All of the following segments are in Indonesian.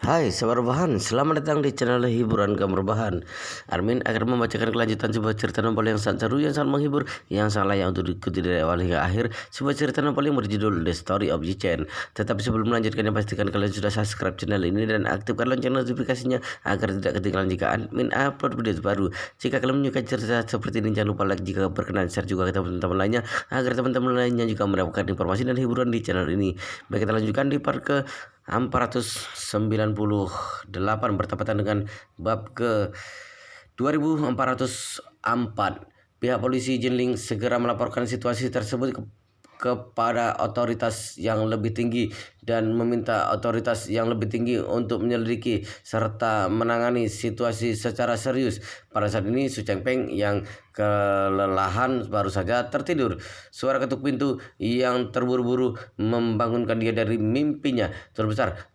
Hai sahabat rebahan, selamat datang di channel hiburan kamu rebahan. Armin akan membacakan kelanjutan sebuah cerita novel yang sangat seru, yang sangat menghibur, yang sangat layak untuk diikuti dari awal hingga akhir. Sebuah cerita novel yang berjudul The Story of Jichen. Tetapi sebelum melanjutkannya, pastikan kalian sudah subscribe channel ini dan aktifkan lonceng notifikasinya agar tidak ketinggalan jika Armin upload video terbaru. Jika kalian menyukai cerita seperti ini, jangan lupa like, jika berkenan share juga ke teman-teman lainnya agar teman-teman lainnya juga mendapatkan informasi dan hiburan di channel ini. Baik, kita lanjutkan di part ke 498 bertepatan dengan bab ke 2404. Pihak polisi Jinling segera melaporkan situasi tersebut kepada otoritas yang lebih tinggi dan meminta otoritas yang lebih tinggi untuk menyelidiki serta menangani situasi secara serius. Pada saat ini Su Chengpeng yang kelelahan baru saja tertidur. Suara ketuk pintu yang terburu-buru membangunkan dia dari mimpinya. Tuan besar,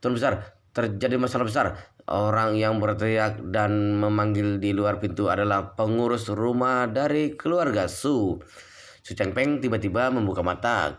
terjadi masalah besar. Orang yang berteriak dan memanggil di luar pintu adalah pengurus rumah dari keluarga Su. Su Chengpeng tiba-tiba membuka mata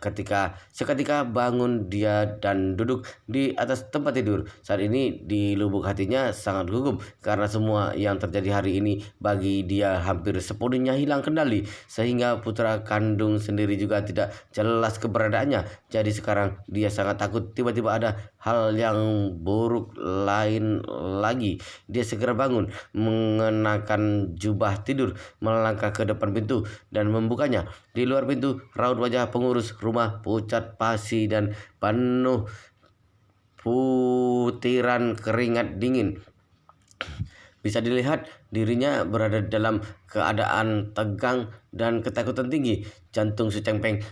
seketika bangun dia dan duduk di atas tempat tidur. Saat ini di lubuk hatinya sangat gugup karena semua yang terjadi hari ini bagi dia hampir sepenuhnya hilang kendali, sehingga putra kandung sendiri juga tidak jelas keberadaannya. Jadi sekarang dia sangat takut tiba-tiba ada hal yang buruk lain lagi. Dia segera bangun, mengenakan jubah tidur, melangkah ke depan pintu dan membukanya. Di luar pintu, raut wajah pengurus rumah pucat pasi dan penuh butiran keringat dingin. Bisa dilihat dirinya berada dalam keadaan tegang dan ketakutan tinggi. Jantung Su Chengpeng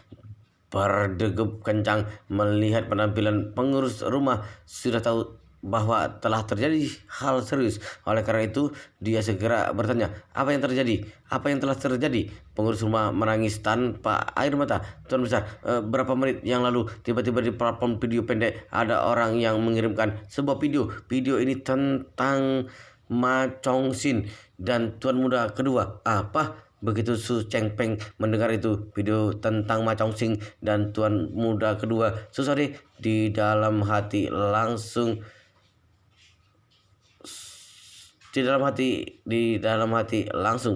berdegup kencang melihat penampilan pengurus rumah. Sudah tahu bahwa telah terjadi hal serius. Oleh karena itu, dia segera bertanya, "Apa yang terjadi? Apa yang telah terjadi?" Pengurus rumah menangis tanpa air mata. "Tuan besar, berapa menit yang lalu tiba-tiba di platform video pendek ada orang yang mengirimkan sebuah video. Video ini tentang Ma Chongxin dan tuan muda kedua." "Apa?" Begitu Su Chengpeng mendengar itu, video tentang Ma Chongxin dan tuan muda kedua, Susade di dalam hati langsung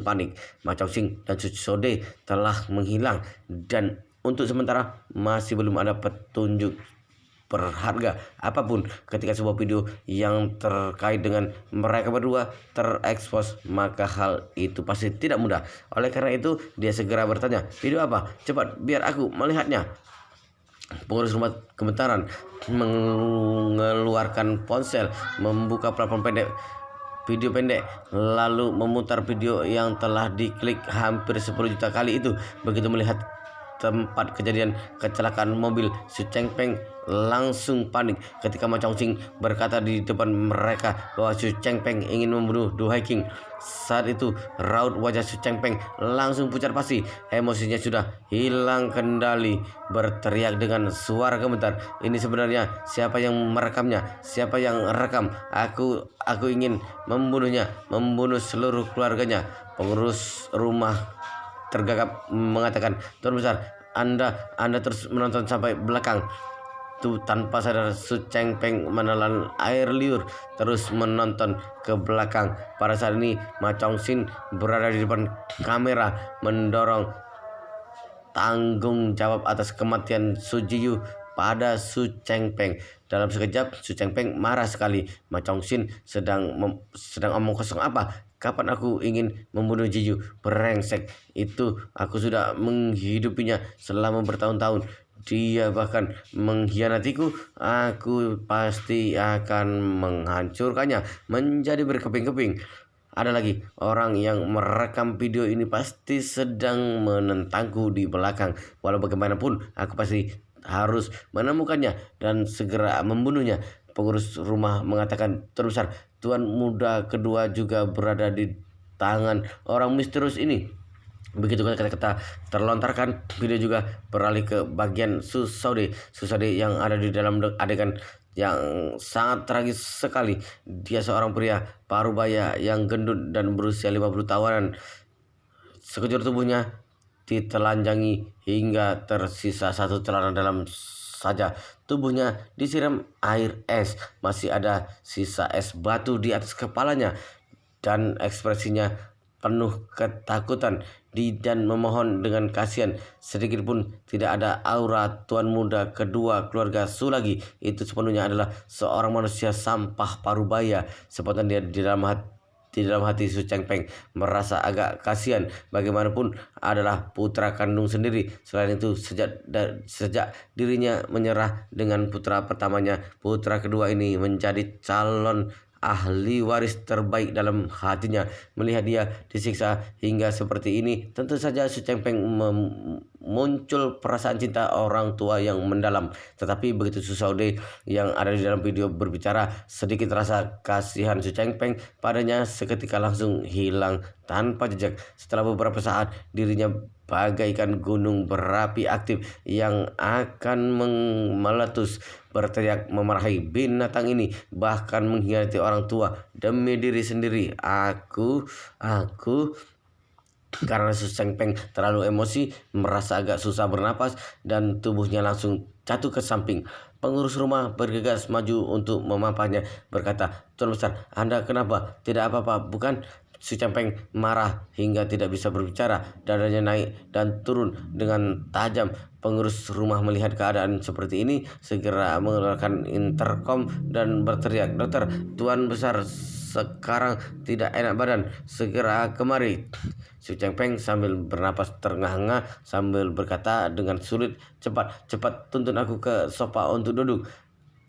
panik. Ma Chongxin dan Susode telah menghilang dan untuk sementara masih belum ada petunjuk berharga apapun. Ketika sebuah video yang terkait dengan mereka berdua terekspos, maka hal itu pasti tidak mudah. Oleh karena itu, dia segera bertanya, "Video apa? Cepat, biar aku melihatnya." Pengurus rumah gemetaran, mengeluarkan ponsel, membuka platform video pendek, lalu memutar video yang telah diklik hampir 10 juta kali itu. Begitu melihat tempat kejadian kecelakaan mobil, Su Chengpeng langsung panik ketika Ma Chongqing berkata di depan mereka bahwa Su Chengpeng ingin membunuh Du Haiking. Saat itu raut wajah Su Chengpeng langsung pucat pasi, emosinya sudah hilang kendali, berteriak dengan suara gemetar, "Ini sebenarnya siapa yang merekamnya? Siapa yang rekam? Aku ingin membunuhnya, membunuh seluruh keluarganya." Pengurus rumah tergagap mengatakan, "Tuan besar, Anda terus menonton sampai belakang." Tuh, tanpa sadar Su Chengpeng menelan air liur, terus menonton ke belakang. Pada saat ini Ma Chongxin berada di depan kamera mendorong tanggung jawab atas kematian Su Jiyu pada Su Chengpeng. Dalam sekejap Su Chengpeng marah sekali. "Ma Chongxin sedang omong kosong apa? Kapan aku ingin membunuh Jiyu? Brengsek itu, aku sudah menghidupinya selama bertahun-tahun. Dia bahkan mengkhianatiku. Aku pasti akan menghancurkannya menjadi berkeping-keping. Ada lagi orang yang merekam video ini, pasti sedang menentangku di belakang. Walau bagaimanapun, aku pasti harus menemukannya dan segera membunuhnya." Pengurus rumah mengatakan, "Terbesar, tuan muda kedua juga berada di tangan orang misterius ini." Begitu kata-kata terlontarkan, video juga beralih ke bagian Susade yang ada di dalam adegan yang sangat tragis sekali. Dia seorang pria parubaya yang gendut dan berusia 50 tahunan. Sekujur tubuhnya ditelanjangi hingga tersisa satu celana dalam saja tubuhnya disiram air es, masih ada sisa es batu di atas kepalanya, dan ekspresinya penuh ketakutan dan memohon dengan kasihan. Sedikit pun tidak ada aura tuan muda kedua keluarga Su lagi. Itu sepenuhnya adalah seorang manusia sampah parubaya. Spontan dia di dalam hati Su Chengpeng merasa agak kasihan. Bagaimanapun adalah putra kandung sendiri. Selain itu, sejak dirinya menyerah dengan putra pertamanya, putra kedua ini menjadi calon ahli waris terbaik dalam hatinya. Melihat dia disiksa hingga seperti ini, tentu saja Su Chengpeng muncul perasaan cinta orang tua yang mendalam. Tetapi begitu Su Shaude yang ada di dalam video berbicara, sedikit rasa kasihan Su Chengpeng padanya seketika langsung hilang tanpa jejak. Setelah beberapa saat, dirinya bagaikan gunung berapi aktif yang akan meletus, berteriak memarahi binatang ini, bahkan mengkhianati orang tua demi diri sendiri. Aku. Karena Su Chengpeng terlalu emosi, merasa agak susah bernapas dan tubuhnya langsung jatuh ke samping. Pengurus rumah bergegas maju untuk memapahnya, berkata, "Tuan Besar, Anda kenapa? Tidak apa-apa, bukan?" Su Chengpeng marah hingga tidak bisa berbicara. Dadanya naik dan turun dengan tajam. Pengurus rumah melihat keadaan seperti ini, segera mengeluarkan intercom dan berteriak, "Dokter, Tuan Besar sekarang tidak enak badan, segera kemari." Su Chengpeng sambil bernapas terengah-engah sambil berkata dengan sulit, "Cepat, cepat tuntun aku ke sofa untuk duduk."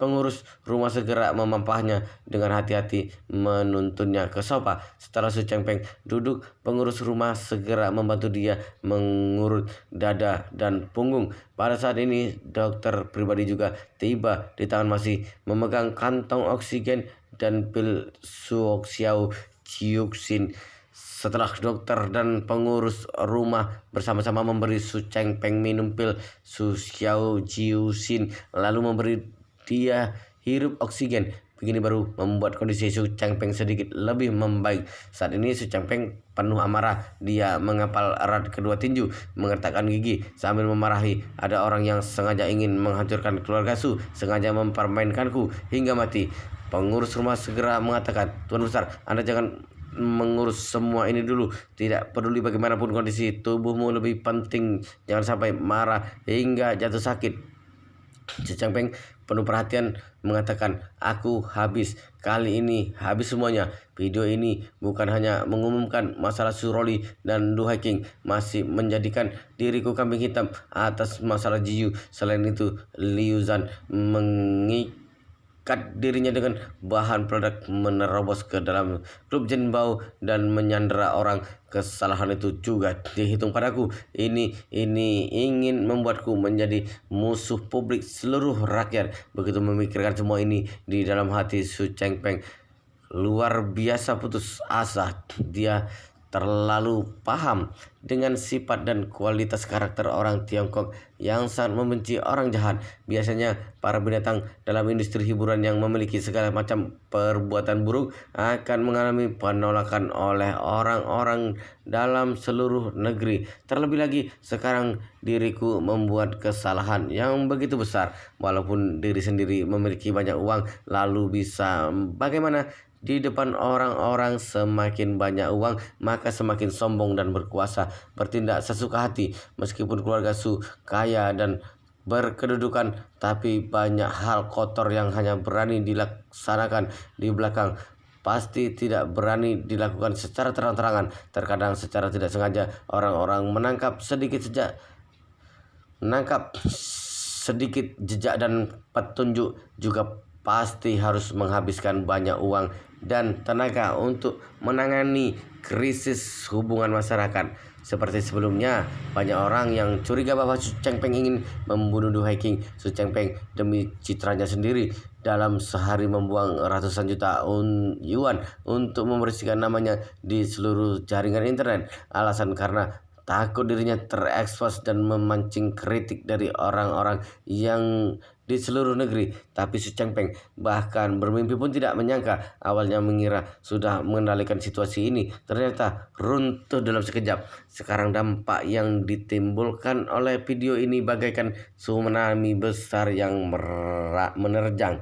Pengurus rumah segera memampahnya dengan hati-hati, menuntunnya ke sofa. Setelah Su Chengpeng duduk, pengurus rumah segera membantu dia mengurut dada dan punggung. Pada saat ini, dokter pribadi juga tiba di tangan masih memegang kantong oksigen dan pil Suoxiao Jiuxin. Setelah dokter dan pengurus rumah bersama-sama memberi Su Chengpeng minum pil Suoxiao Jiuxin, lalu memberi dia hirup oksigen. Begini baru membuat kondisi Su Chengpeng sedikit lebih membaik. Saat ini Su Chengpeng penuh amarah. Dia mengepal erat kedua tinju, mengertakkan gigi sambil memarahi. Ada orang yang sengaja ingin menghancurkan keluarga Su, sengaja mempermainkanku hingga mati. Pengurus rumah segera mengatakan, "Tuan Besar, Anda jangan mengurus semua ini dulu. Tidak peduli bagaimanapun kondisi tubuhmu lebih penting. Jangan sampai marah hingga jatuh sakit." Su Chengpeng penuh perhatian mengatakan, "Aku habis. Kali ini habis semuanya. Video ini bukan hanya mengumumkan masalah Suroli dan Du Haiking, masih menjadikan diriku kambing hitam atas masalah Jiu. Selain itu, Liu Zhan dirinya dengan bahan peledak, menerobos ke dalam klub Jinbao dan menyandera orang. Kesalahan itu juga dihitung padaku. Ini ingin membuatku menjadi musuh publik seluruh rakyat." Begitu memikirkan semua ini di dalam hati, Su Chengpeng luar biasa putus asa. Dia terlalu paham dengan sifat dan kualitas karakter orang Tiongkok yang sangat membenci orang jahat. Biasanya para binatang dalam industri hiburan yang memiliki segala macam perbuatan buruk akan mengalami penolakan oleh orang-orang dalam seluruh negeri. Terlebih lagi sekarang diriku membuat kesalahan yang begitu besar. Walaupun diri sendiri memiliki banyak uang, lalu bisa bagaimana? Di depan orang-orang semakin banyak uang, maka semakin sombong dan berkuasa, bertindak sesuka hati. Meskipun keluarga Su kaya dan berkedudukan, tapi banyak hal kotor yang hanya berani dilaksanakan di belakang, pasti tidak berani dilakukan secara terang-terangan. Terkadang secara tidak sengaja orang-orang menangkap sedikit jejak dan petunjuk, juga pasti harus menghabiskan banyak uang dan tenaga untuk menangani krisis hubungan masyarakat. Seperti sebelumnya, banyak orang yang curiga bahwa Su Chengpeng ingin membunuh Du Haiking. Su Chengpeng demi citranya sendiri dalam sehari membuang ratusan juta yuan untuk membersihkan namanya di seluruh jaringan internet. Alasan karena takut dirinya terekspos dan memancing kritik dari orang-orang yang di seluruh negeri. Tapi Xu Changpeng bahkan bermimpi pun tidak menyangka, awalnya mengira sudah mengendalikan situasi ini, ternyata runtuh dalam sekejap. Sekarang dampak yang ditimbulkan oleh video ini bagaikan tsunami besar yang menerjang.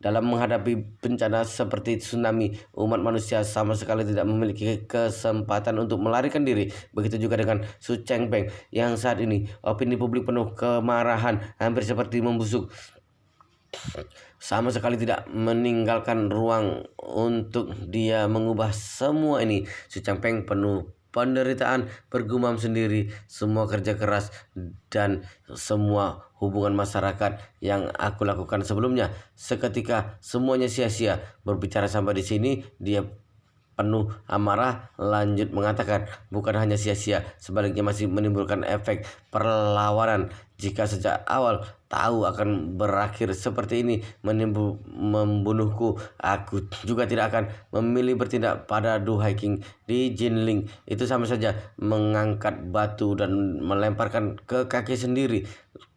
Dalam menghadapi bencana seperti tsunami, umat manusia sama sekali tidak memiliki kesempatan untuk melarikan diri. Begitu juga dengan Xu Changpeng yang saat ini opini publik penuh kemarahan, hampir seperti membusuk, sama sekali tidak meninggalkan ruang untuk dia mengubah semua ini. Xu Changpeng penuh penderitaan, bergumam sendiri, semua kerja keras dan semua hubungan masyarakat yang aku lakukan sebelumnya, seketika semuanya sia-sia. Berbicara sampai di sini, dia penuh amarah lanjut mengatakan, bukan hanya sia-sia, sebaliknya masih menimbulkan efek perlawanan. Jika sejak awal tahu akan berakhir seperti ini, membunuhku, aku juga tidak akan memilih bertindak pada Du Haiking di Jinling. Itu sama saja mengangkat batu dan melemparkan ke kaki sendiri.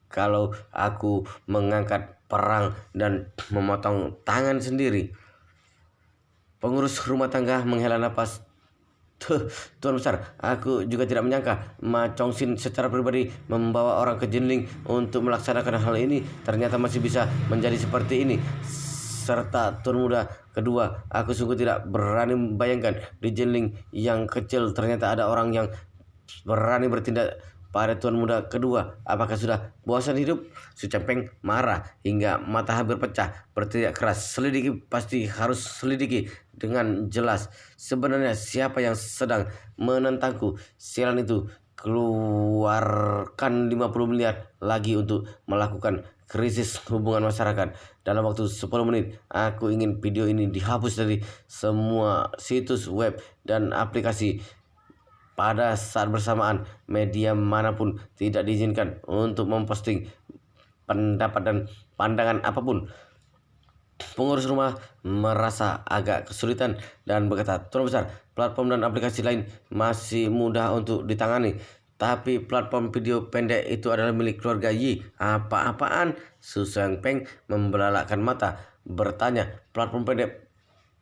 Kalau aku mengangkat perang dan memotong tangan sendiri. Pengurus rumah tangga menghela napas. Tuan Besar, aku juga tidak menyangka Ma Chongqing secara pribadi membawa orang ke Jinling untuk melaksanakan hal ini. Ternyata masih bisa menjadi seperti ini. Serta Tuan Muda kedua, aku sungguh tidak berani membayangkan di Jinling yang kecil ternyata ada orang yang berani bertindak pada Tuan Muda kedua. Apakah sudah bosan hidup? Xu Changpeng marah hingga mata hampir pecah, berteriak keras. Selidiki, pasti harus selidiki dengan jelas. Sebenarnya siapa yang sedang menentangku? Sialan itu, keluarkan 50 miliar lagi untuk melakukan krisis hubungan masyarakat. Dalam waktu 10 menit, aku ingin video ini dihapus dari semua situs web dan aplikasi. Pada saat bersamaan, media manapun tidak diizinkan untuk memposting pendapat dan pandangan apapun. Pengurus rumah merasa agak kesulitan dan berkata, Tuan Besar, platform dan aplikasi lain masih mudah untuk ditangani. Tapi platform video pendek itu adalah milik keluarga Yi. Apa-apaan? Xu Changpeng membelalakkan mata, bertanya, platform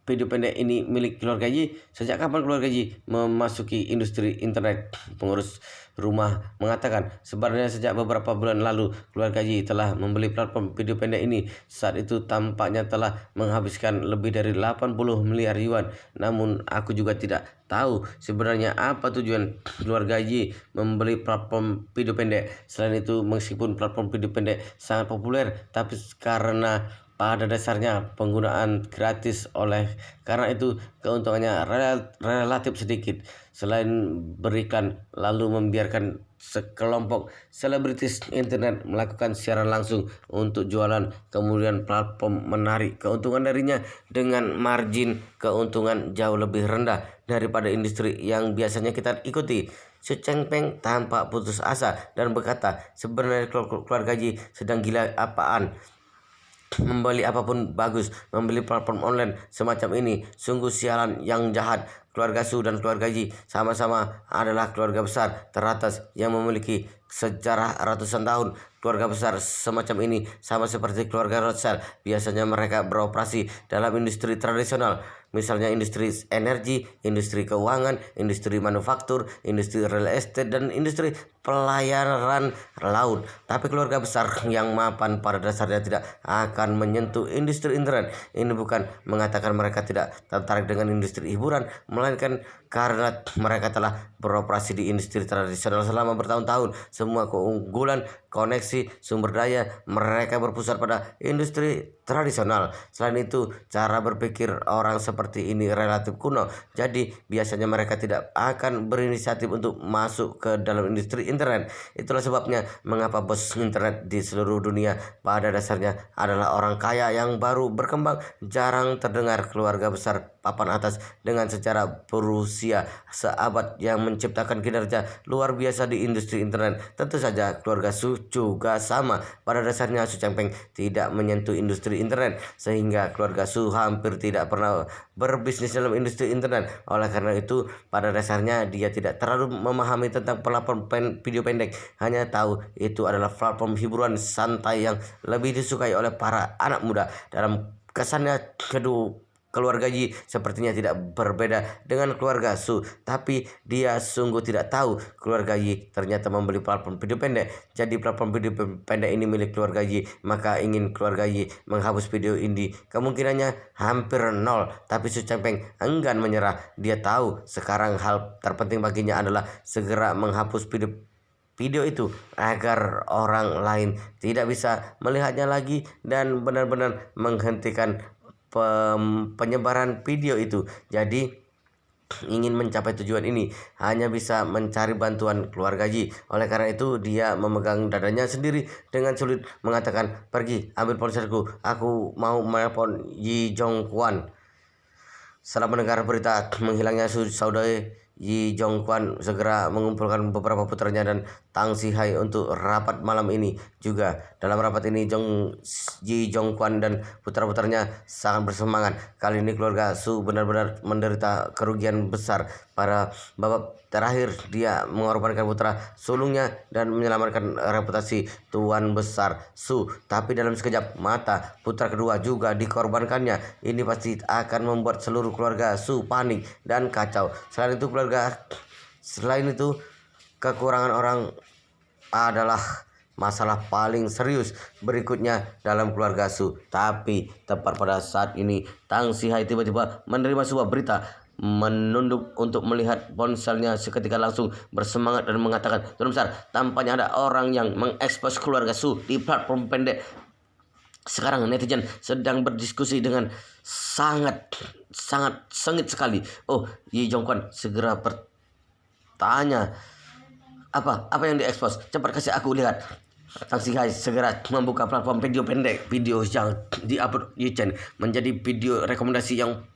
video pendek ini milik keluarga Yi. Sejak kapan keluarga Yi memasuki industri internet? Pengurus rumah mengatakan, sebenarnya sejak beberapa bulan lalu keluarga Yi telah membeli platform video pendek ini. Saat itu tampaknya telah menghabiskan lebih dari 80 miliar yuan. Namun aku juga tidak tahu sebenarnya apa tujuan keluarga Yi membeli platform video pendek. Selain itu, meskipun platform video pendek sangat populer, tapi karena pada dasarnya penggunaan gratis, oleh karena itu keuntungannya relatif sedikit. Selain beriklan lalu membiarkan sekelompok selebritis internet melakukan siaran langsung untuk jualan, kemudian platform menarik keuntungan darinya dengan margin keuntungan jauh lebih rendah daripada industri yang biasanya kita ikuti. Xu Changpeng tampak putus asa dan berkata, sebenarnya keluarga Ji sedang gila apaan? Membeli apapun bagus, membeli platform online semacam ini sungguh sialan yang jahat. Keluarga Su dan keluarga Ji sama-sama adalah keluarga besar teratas yang memiliki sejarah ratusan tahun. Keluarga besar semacam ini sama seperti keluarga Rothschild. Biasanya mereka beroperasi dalam industri tradisional, misalnya industri energi, industri keuangan, industri manufaktur, industri real estate, dan industri pelayaran laut. Tapi keluarga besar yang mapan pada dasarnya tidak akan menyentuh industri internet. Ini bukan mengatakan mereka tidak tertarik dengan industri hiburan, melainkan karena mereka telah beroperasi di industri tradisional selama bertahun-tahun. Semua keunggulan, koneksi, sumber daya mereka berpusat pada industri tradisional. Selain itu, cara berpikir orang seperti ini relatif kuno. Jadi, biasanya mereka tidak akan berinisiatif untuk masuk ke dalam industri internet. Itulah sebabnya mengapa bos internet di seluruh dunia pada dasarnya adalah orang kaya yang baru berkembang. Jarang terdengar keluarga besar papan atas dengan secara berusia seabad yang menciptakan kinerja luar biasa di industri internet. Tentu saja keluarga Su juga sama. Pada dasarnya Su Changpeng tidak menyentuh industri internet sehingga keluarga Su hampir tidak pernah berbisnis dalam industri internet. Oleh karena itu pada dasarnya dia tidak terlalu memahami tentang platform video pendek, hanya tahu itu adalah platform hiburan santai yang lebih disukai oleh para anak muda. Dalam kesannya keluarga Yi sepertinya tidak berbeda dengan keluarga Su, tapi dia sungguh tidak tahu keluarga Yi ternyata membeli platform video pendek. Jadi platform video pendek ini milik keluarga Yi, maka ingin keluarga Yi menghapus video ini kemungkinannya hampir nol. Tapi Su Changpeng enggan menyerah. Dia tahu sekarang hal terpenting baginya adalah segera menghapus video itu agar orang lain tidak bisa melihatnya lagi dan benar-benar menghentikan penyebaran video itu. Jadi ingin mencapai tujuan ini hanya bisa mencari bantuan keluarga Yi. Oleh karena itu dia memegang dadanya sendiri dengan sulit mengatakan, "Pergi, ambil ponselku. Aku mau menelpon Yi Jongkwan." Setelah mendengar berita menghilangnya saudara Yi Jongkwan segera mengumpulkan beberapa putranya dan Tang Sihai untuk rapat malam ini juga. Dalam rapat ini Yi Jongkwan dan putra-putranya sangat bersemangat. Kali ini keluarga Su benar-benar menderita kerugian besar. Pada babak terakhir dia mengorbankan putra sulungnya dan menyelamatkan reputasi tuan besar Su. Tapi dalam sekejap mata putra kedua juga dikorbankannya. Ini pasti akan membuat seluruh keluarga Su panik dan kacau. Selain itu kekurangan orang adalah masalah paling serius berikutnya dalam keluarga Su. Tapi tepat pada saat ini Tang Sihai tiba-tiba menerima sebuah berita. Menunduk untuk melihat ponselnya, seketika langsung bersemangat dan mengatakan, "Tuan besar, tampaknya ada orang yang mengekspos keluarga Su di platform pendek. Sekarang netizen sedang berdiskusi dengan sangat sengit sekali." Oh, Yi Jongkwan segera bertanya, apa yang diekspos? Cepat kasih aku lihat. Tang Sihai segera membuka platform video pendek. Video yang diupload Yi-Chen menjadi video rekomendasi yang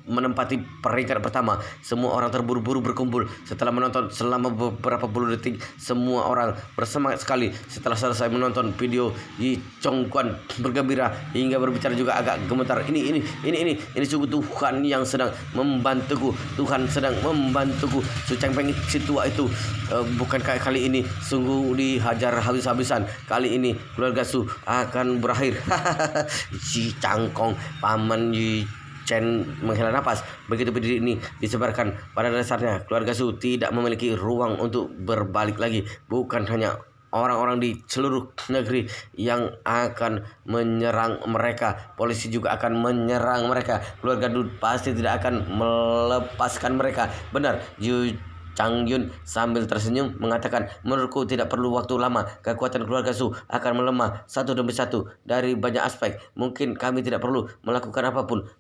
menempati peringkat pertama. Semua orang terburu-buru berkumpul setelah menonton selama beberapa puluh detik. Semua orang bersemangat sekali setelah selesai menonton video. Yi Jongkwan bergembira hingga berbicara juga agak gemetar. Ini sungguh Tuhan yang sedang membantuku. Tuhan sedang membantuku. Su Changpeng si tua itu bukankah kali ini sungguh dihajar habis-habisan. Kali ini keluarga Su akan berakhir. Si Cangkong paman Yi Chen menghela napas. Begitu video ini disebarkan, pada dasarnya keluarga Su tidak memiliki ruang untuk berbalik lagi. Bukan hanya orang-orang di seluruh negeri yang akan menyerang mereka, polisi juga akan menyerang mereka. Keluarga Du pasti tidak akan melepaskan mereka. Benar, Chang Yun sambil tersenyum mengatakan, "Menurutku tidak perlu waktu lama. Kekuatan keluarga Su akan melemah satu demi satu dari banyak aspek. Mungkin kami tidak perlu melakukan apapun.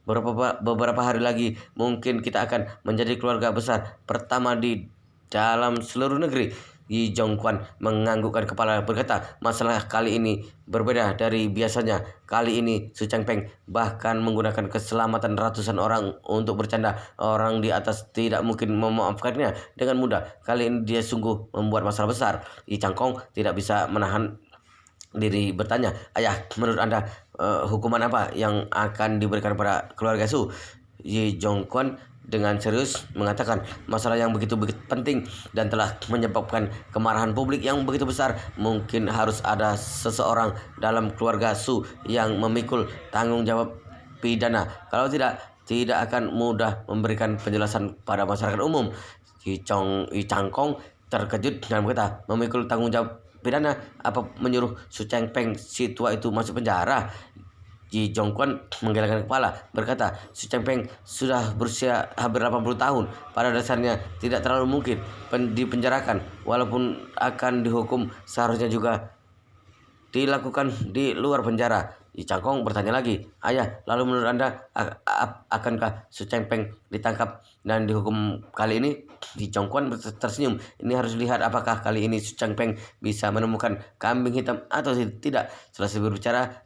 Beberapa hari lagi mungkin kita akan menjadi keluarga besar pertama di dalam seluruh negeri." Yi Jongkwan menganggukkan kepala berkata, "Masalah kali ini berbeda dari biasanya. Kali ini Su Changpeng bahkan menggunakan keselamatan ratusan orang untuk bercanda. Orang di atas tidak mungkin memaafkannya dengan mudah. Kali ini dia sungguh membuat masalah besar." Yi Changkong tidak bisa menahan diri bertanya, "Ayah, menurut Anda hukuman apa yang akan diberikan pada keluarga Su?" Yi Jongkwan dengan serius mengatakan, "Masalah yang begitu penting dan telah menyebabkan kemarahan publik yang begitu besar, mungkin harus ada seseorang dalam keluarga Su yang memikul tanggung jawab pidana. Kalau tidak akan mudah memberikan penjelasan pada masyarakat umum." Yi Changkong terkejut dan berkata, "Memikul tanggung jawab pidana? Apa menyuruh Su Changpeng si tua itu masuk penjara?" Yi Jongkwan menggelengkan kepala berkata, "Su Changpeng sudah berusia hampir 80 tahun. Pada dasarnya tidak terlalu mungkin dipenjarakan. Walaupun akan dihukum, seharusnya juga dilakukan di luar penjara." Yi Changkong bertanya lagi, "Ayah, lalu menurut Anda akankah Su Changpeng ditangkap dan dihukum kali ini?" Yi Changkong tersenyum. "Ini harus lihat apakah kali ini Su Changpeng bisa menemukan kambing hitam atau tidak." Selesai berbicara,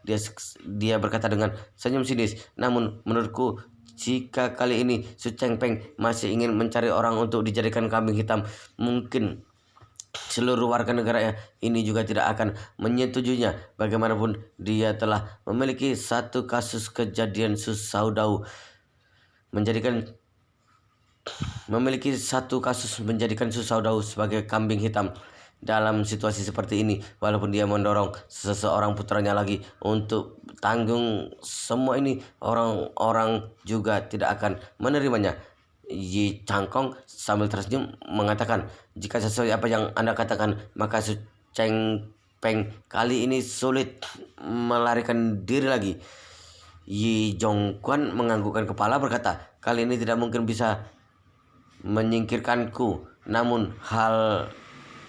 dia berkata dengan senyum sinis, "Namun menurutku Jika kali ini Su Chengpeng masih ingin mencari orang untuk dijadikan kambing hitam, mungkin seluruh warga negara ini juga tidak akan menyetujuinya. Bagaimanapun dia telah memiliki satu kasus kejadian Su Saudau menjadikan Su Saudau sebagai kambing hitam. Dalam situasi seperti ini, walaupun dia mendorong seseorang putranya lagi untuk tanggung semua ini, orang-orang juga tidak akan menerimanya. Yi Changkong sambil tersenyum mengatakan, jika sesuai apa yang Anda katakan, maka Su Cheng Peng kali ini sulit melarikan diri lagi. Yi Zhongguan menganggukkan kepala berkata, kali ini tidak mungkin bisa menyingkirkanku. Namun hal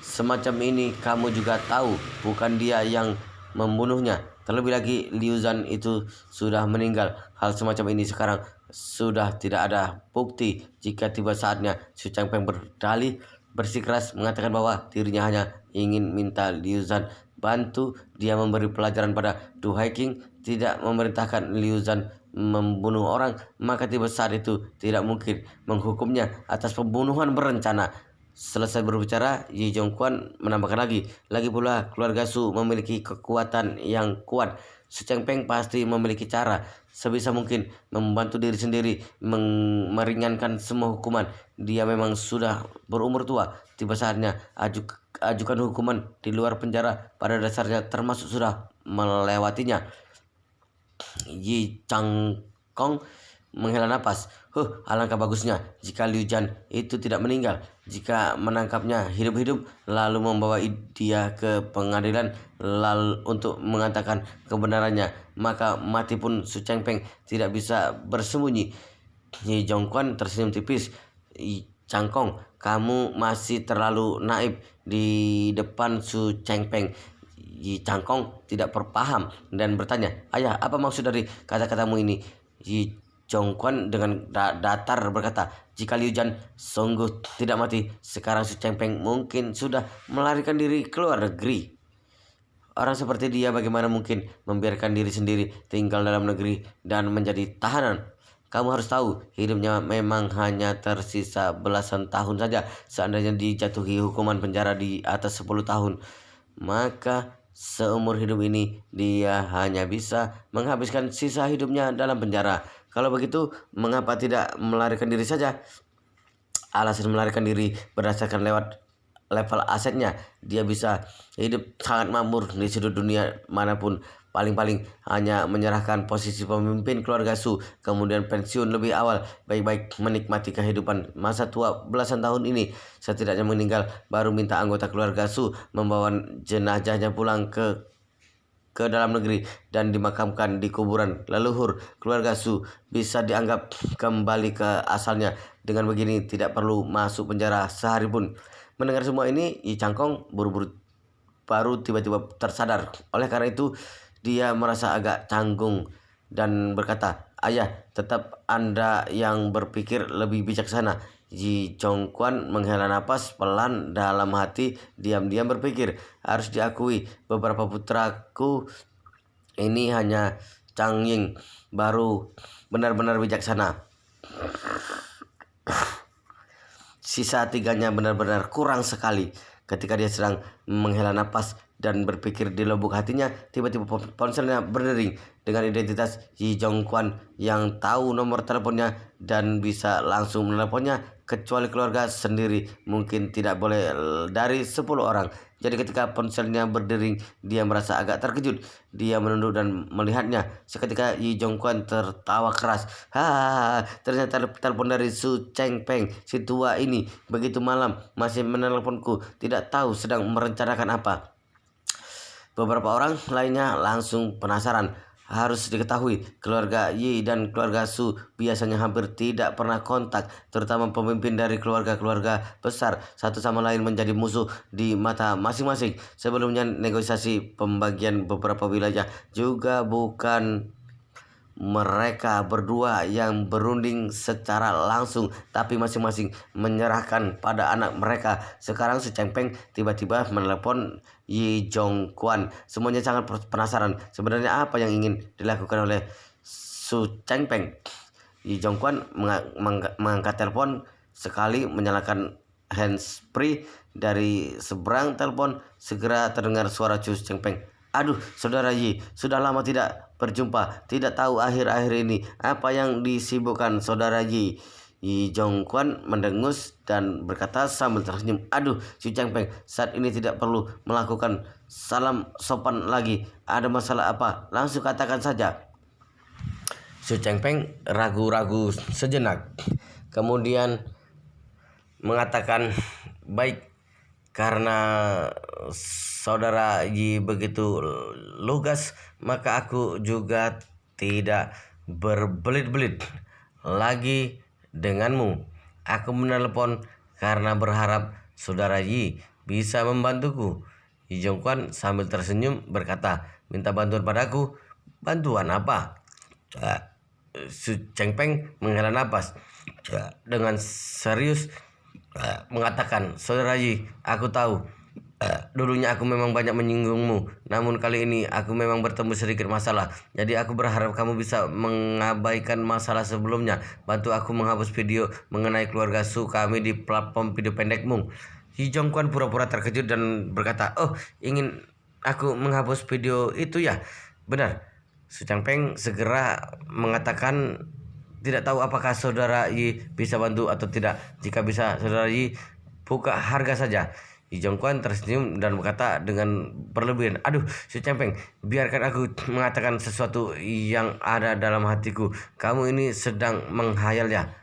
semacam ini kamu juga tahu, bukan dia yang membunuhnya. Terlebih lagi Liu Zhan itu sudah meninggal. Hal semacam ini sekarang sudah tidak ada bukti. Jika tiba saatnya, Su Changpeng berdalih bersikeras mengatakan bahwa dirinya hanya ingin minta Liu Zhan bantu dia memberi pelajaran pada Du Haiking, tidak memerintahkan Liu Zhan membunuh orang, maka tiba saat itu tidak mungkin menghukumnya atas pembunuhan berencana. Selesai berbicara, Yi Zhongguan menambahkan lagi pula keluarga Su memiliki kekuatan yang kuat. Su Chengpeng pasti memiliki cara sebisa mungkin membantu diri sendiri meringankan semua hukuman. Dia memang sudah berumur tua, tiba saatnya ajukan hukuman di luar penjara, pada dasarnya termasuk sudah melewatinya. Yi Changkong menghela napas. Alangkah bagusnya jika Liu Zhan itu tidak meninggal. Jika menangkapnya hidup-hidup lalu membawa dia ke pengadilan lalu untuk mengatakan kebenarannya, maka mati pun Su Chengpeng tidak bisa bersembunyi. Yi Zhongguan tersenyum tipis. Yi Changkong, kamu masih terlalu naif di depan Su Chengpeng. Yi Changkong tidak berpaham dan bertanya, ayah, apa maksud dari kata-katamu ini? Yi Zhongguan dengan datar berkata, jika Liu Zhan sungguh tidak mati, sekarang Su Chengpeng mungkin sudah melarikan diri ke luar negeri. Orang seperti dia bagaimana mungkin membiarkan diri sendiri tinggal dalam negeri dan menjadi tahanan? Kamu harus tahu, hidupnya memang hanya tersisa belasan tahun saja. Seandainya dijatuhi hukuman penjara di atas 10 tahun, maka seumur hidup ini dia hanya bisa menghabiskan sisa hidupnya dalam penjara. Kalau begitu, mengapa tidak melarikan diri saja? Alasan melarikan diri berdasarkan level asetnya. Dia bisa hidup sangat makmur di sudut dunia manapun. Paling-paling hanya menyerahkan posisi pemimpin keluarga Su, kemudian pensiun lebih awal. Baik-baik menikmati kehidupan masa tua belasan tahun ini. Setidaknya meninggal, baru minta anggota keluarga Su membawa jenazahnya pulang ke dalam negeri dan dimakamkan di kuburan leluhur keluarga Su, bisa dianggap kembali ke asalnya. Dengan begini tidak perlu masuk penjara sehari pun. Mendengar semua ini, Yi Changkong buru-buru baru tiba-tiba tersadar. Oleh karena itu dia merasa agak canggung dan berkata, ayah, tetap Anda yang berpikir lebih bijaksana. Yi Zhongguan menghela napas pelan dalam hati, diam-diam berpikir, harus diakui beberapa putraku ini hanya Chang Ying baru benar-benar bijaksana. Sisa tiganya benar-benar kurang sekali. Ketika dia sedang menghela napas dan berpikir di lubuk hatinya, tiba-tiba ponselnya berdering dengan identitas Yi Zhongguan yang tahu nomor teleponnya dan bisa langsung meneleponnya, kecuali keluarga sendiri mungkin tidak boleh dari 10 orang. Jadi ketika ponselnya berdering, dia merasa agak terkejut. Dia menunduk dan melihatnya. Seketika Yi Zhongguan tertawa keras. Hahaha, ternyata telepon dari Su Chengpeng, si tua ini. Begitu malam masih meneleponku, tidak tahu sedang merencanakan apa. Beberapa orang lainnya langsung penasaran. Harus diketahui, keluarga Yi dan keluarga Su biasanya hampir tidak pernah kontak, terutama pemimpin dari keluarga-keluarga besar satu sama lain menjadi musuh di mata masing-masing. Sebelumnya negosiasi pembagian beberapa wilayah juga bukan mereka berdua yang berunding secara langsung, tapi masing-masing menyerahkan pada anak mereka. Sekarang Su Chengpeng tiba-tiba menelepon Yi Zhongguan. Semuanya sangat penasaran sebenarnya apa yang ingin dilakukan oleh Su Chengpeng. Yi Jong Kwan mengangkat telepon, sekali menyalakan handsfree. Dari seberang telepon segera terdengar suara Chu Cheng Peng. Aduh, saudara Yi, sudah lama tidak berjumpa. Tidak tahu akhir-akhir ini apa yang disibukkan saudara Yi. Yi Jong Kwan mendengus dan berkata sambil tersenyum, aduh, Chu Cheng Peng, saat ini tidak perlu melakukan salam sopan lagi. Ada masalah apa? Langsung katakan saja. Chu Cheng Peng ragu-ragu sejenak, kemudian mengatakan, baik, karena saudara Yi begitu lugas, maka aku juga tidak berbelit-belit lagi denganmu. Aku menelepon karena berharap saudara Yi bisa membantuku. Yi Jong Kwan sambil tersenyum berkata, minta bantuan padaku. Bantuan apa? Chu Cheng Peng menghela napas dengan serius mengatakan, saudara Yi, aku tahu dulunya aku memang banyak menyinggungmu, namun kali ini aku memang bertemu sedikit masalah. Jadi aku berharap kamu bisa mengabaikan masalah sebelumnya. Bantu aku menghapus video mengenai keluarga Su kami di platform video pendekmu. Yi Jong Kwan pura-pura terkejut dan berkata, oh, ingin aku menghapus video itu ya? Benar. Chu Cheng Peng segera mengatakan, tidak tahu apakah saudara Yi bisa bantu atau tidak. Jika bisa, saudara Yi buka harga saja. Yi Jong Kwan tersenyum dan berkata dengan berlebihan, aduh, Chu Cheng Peng, biarkan aku mengatakan sesuatu yang ada dalam hatiku. Kamu ini sedang menghayal ya?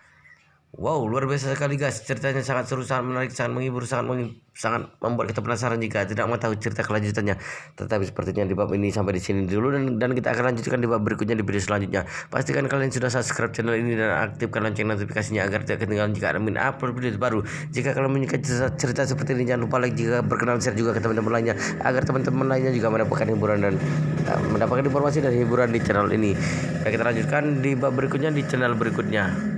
Wow, luar biasa sekali guys. Ceritanya sangat seru, sangat menarik, sangat menghibur, sangat membuat kita penasaran jika tidak mengetahui cerita kelanjutannya. Tetapi sepertinya di bab ini sampai di sini dulu, dan kita akan lanjutkan di bab berikutnya di video selanjutnya. Pastikan kalian sudah subscribe channel ini dan aktifkan lonceng notifikasinya agar tidak ketinggalan jika ada upload video baru. Jika kalian menyukai cerita seperti ini, jangan lupa like, jika berkenan share juga ke teman-teman lainnya agar teman-teman lainnya juga mendapatkan hiburan dan mendapatkan informasi dan hiburan di channel ini. Baik, kita lanjutkan di bab berikutnya di channel berikutnya.